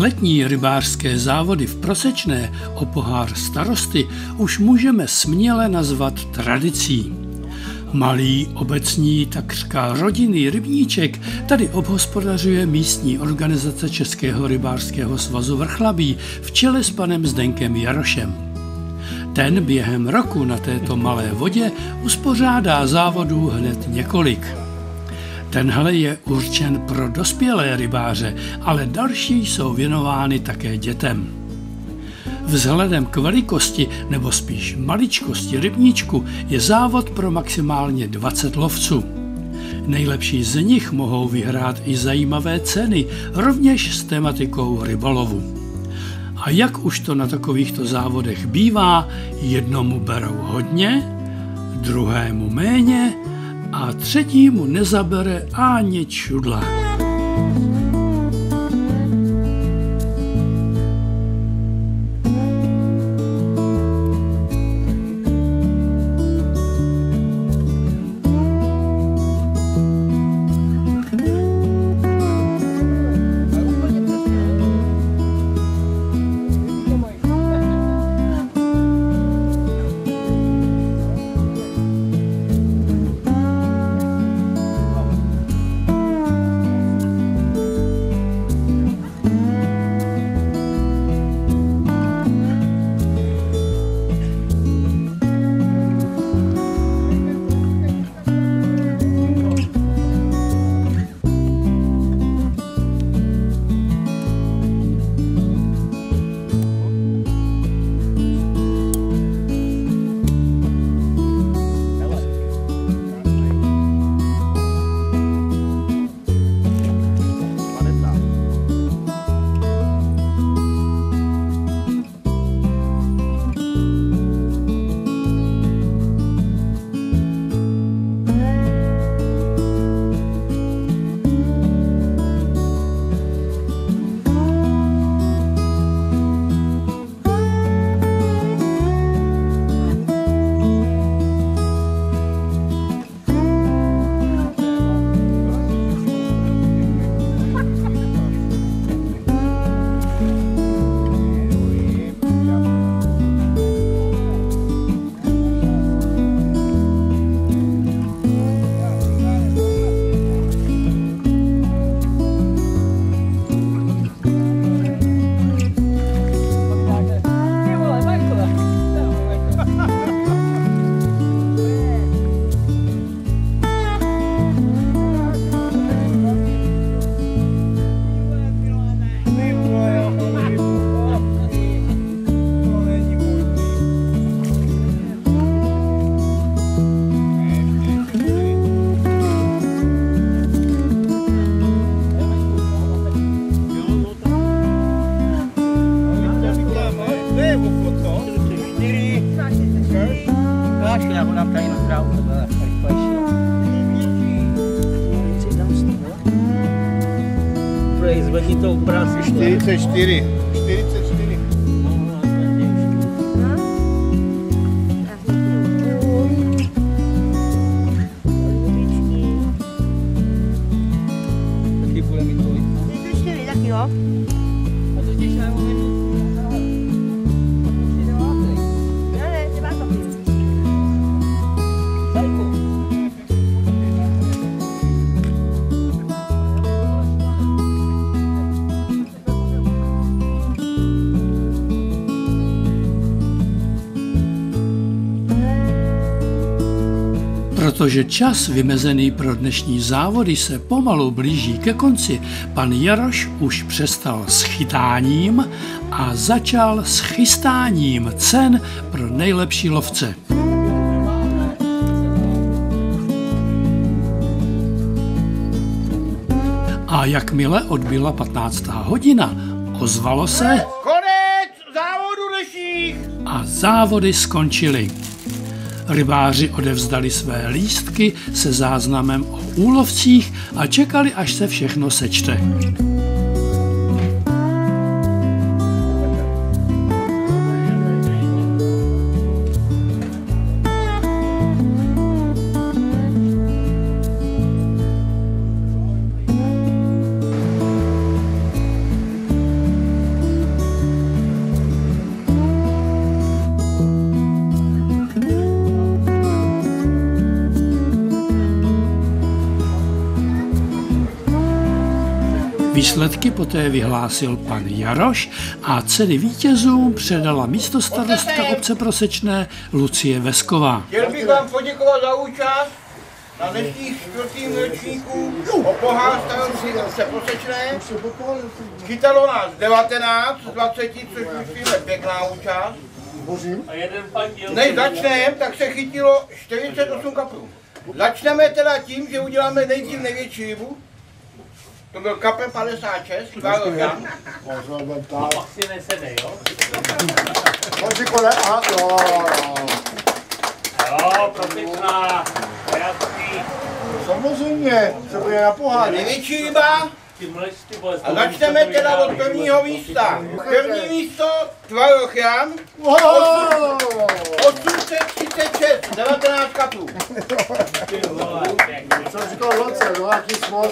letní rybářské závody v Prosečné o pohár starosty už můžeme směle nazvat tradicí. Malý obecní, takřka rodinný rybníček tady obhospodařuje místní organizace Českého rybářského svazu Vrchlabí v čele s panem Zdenkem Jarošem. Ten během roku na této malé vodě uspořádá závodů hned několik. Tenhle je určen pro dospělé rybáře, ale další jsou věnovány také dětem. Vzhledem k velikosti nebo spíš maličkosti rybníčku je závod pro maximálně 20 lovců. Nejlepší z nich mohou vyhrát i zajímavé ceny, rovněž s tematikou rybolovu. A jak už to na takovýchto závodech bývá, jednomu berou hodně, druhému méně a třetímu nezabere ani čudla. Zvedni to uprát 44. 44. Taky bude mít tolik. 44, taky jo. A to těž na momentu. Ne, nemá to být. Protože čas vymezený pro dnešní závody se pomalu blíží ke konci, pan Jaroš už přestal s chytáním a začal s chystáním cen pro nejlepší lovce. A jakmile odbyla 15. hodina, ozvalo se Konec závodu dnešních! a závody skončily. Rybáři odevzdali své lístky se záznamem o úlovcích a čekali, až se všechno sečte. Výsledky poté vyhlásil pan Jaroš a ceny vítězům předala místostarostka obce Prosečné Lucie Vesková. Chtěl bych vám poděkovat za účast na dnešních čtvrtým ročníku o pohár starostí obce Prosečné. Chytalo nás 19 z 20, což myslím je pěkná účast. Než začneme, tak se chytilo 48 kaprů. Začneme teda tím, že uděláme nejdřív největší rybu. To byl kapr 56, 2 roky. Pak si nesede, jo? Jo, Prosečná, jasný. Samozřejmě, co bude na pohár. Největší ryba. A začneme teda od prvního místa. První místo Tvarochan, 836, 19 kaprů. Co říkal Loce, no jaký smol.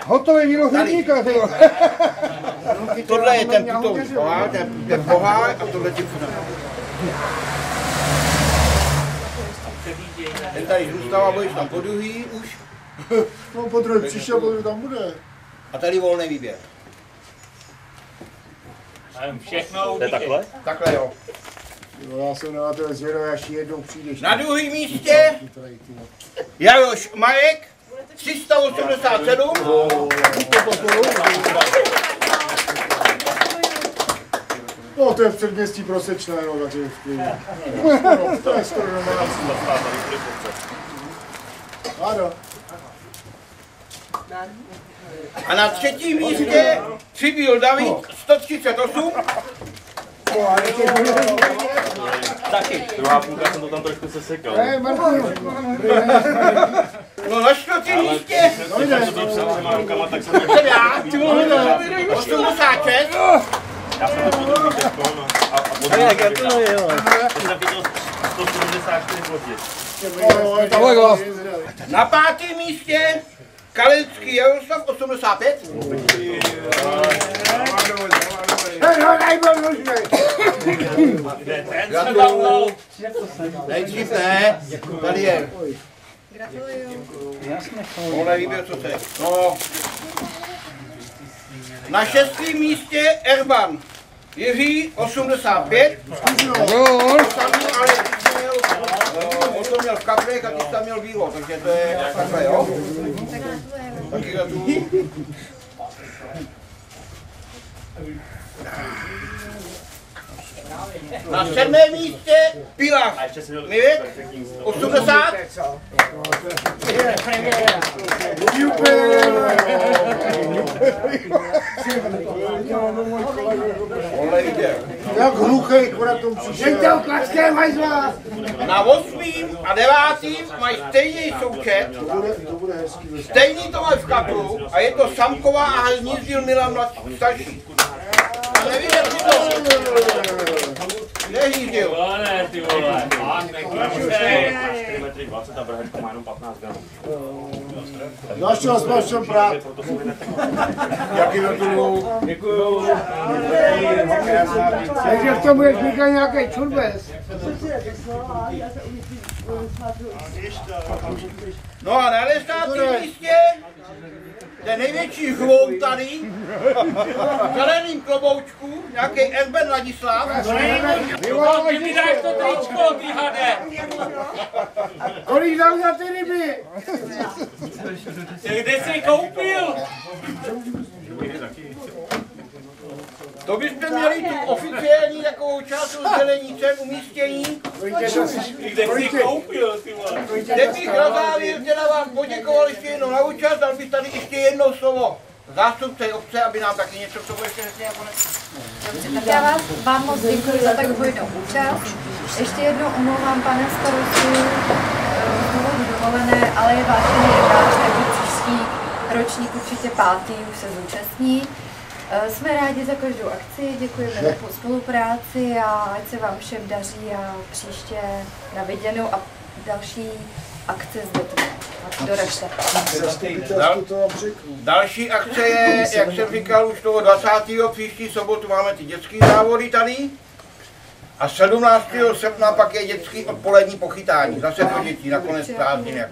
Hotový výloh rybníka, ty vole. Tohle je ten pitový pohár, ten pohár a tohle je finál. Ten tady zůstává, budeš tam po druhý už. No po druhý přišel, po druhý tam bude. A tady volný výběr. Všechno to je takhle? Takhle jo. Jo, já jsem na to zvědavý, až jednou přijdeš. Na druhém místě Jaroš Marek, 387. No to je v předměstí Prosečné, no, takže to je skoro normální. Ano. A na třetím místě Přibyl David, 138. Taky. Druhá půlka jsem to tam trošku sesekal. No na čtvrtém místě Když jsem to psal těma rukama, tak jsem to... jsem já, 86. Já jsem to podruhý teďko, no. A podruhý teďka. Já jsem chytil 174 proti. Na pátém místě Kalický Jaroslav, 85. Gratuluju. Nejdřív ne, tady je. Tohle výběr, co se. No. Na šestém místě Erban Jiří, 85. Ale on to měl v kaprech a ty jsi tam měl bílo, takže to je takhle, jo? Taky gratuluju. Na sedmém místě Pilař Mirek, 80. Jak hluchej, kora tomu přišel. Na 8. a 9. mají stejný součet, stejný to mají v kapru a je to Samková a Hnízdil Milan starší. A nevím, jak si to nehýzdil. Ne, ty vole. 4 metry 20 a brhečko má jenom 15 gramů. Našel jsme v čem prát. Jaký gratuluju. Děkuju. Takže v tom budeš mít nějaký čurbes. No a na 10. místě ten největší hloub tady, v zeleným kloboučku, nějaký Erben Ladislav. Ty mi dáš to tričko, ty hade! Kolik dal za ty ryby? Kde jsi koupil? To byste měli tu oficiální takovou část sdělenícem umístění. Kde jsi koupil, ty vole? Kde bych na závěr teda vám poděkoval ještě jednou na účast, dal bych tady ještě jedno slovo zástupce obce, aby nám taky něco k tomu ještě řekli jako Tak já vám moc děkuji za tak hojnou účast. Ještě jednou omlouvám pane starostu z důvodu dovolené, ale je vážený rybář, takže příští ročník určitě 5. už se zúčastní. Jsme rádi za každou akci, děkujeme za spolupráci a ať se vám všem daří a příště na viděnou a další akce zde doražte. Další akce je, jak jsem říkal, už toho 20. příští sobotu máme ty dětské závody tady. A 17. srpna pak je dětský odpolední pochytání, zase pro děti, nakonec prázdnin.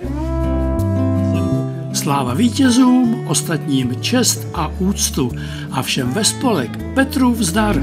Sláva vítězům, ostatním čest a úctu a všem ve spolek Petrův zdar.